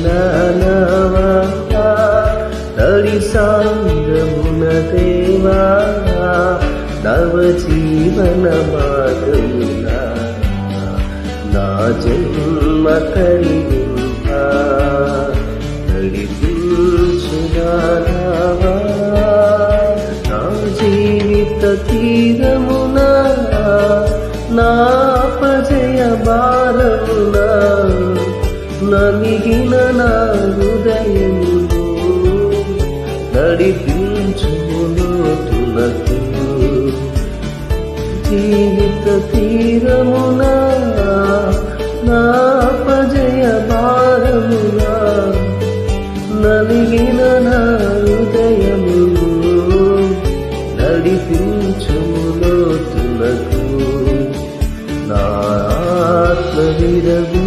నావా తడి సాంగమున దేవా నవ జీవన మార్గమునా నా జన్మ కలిగింపా నడిపించుగానావా నా జీవిత తీరమునా నా అపజయ భారమునా నలిగిన నా హృదయమును నడిపించులోతులకు జీవిత తీరమునా నా అపజయ భారమునా నలిగిన నా హృదయమును నడిపించులోతులకు నా ఆత్మ విరగు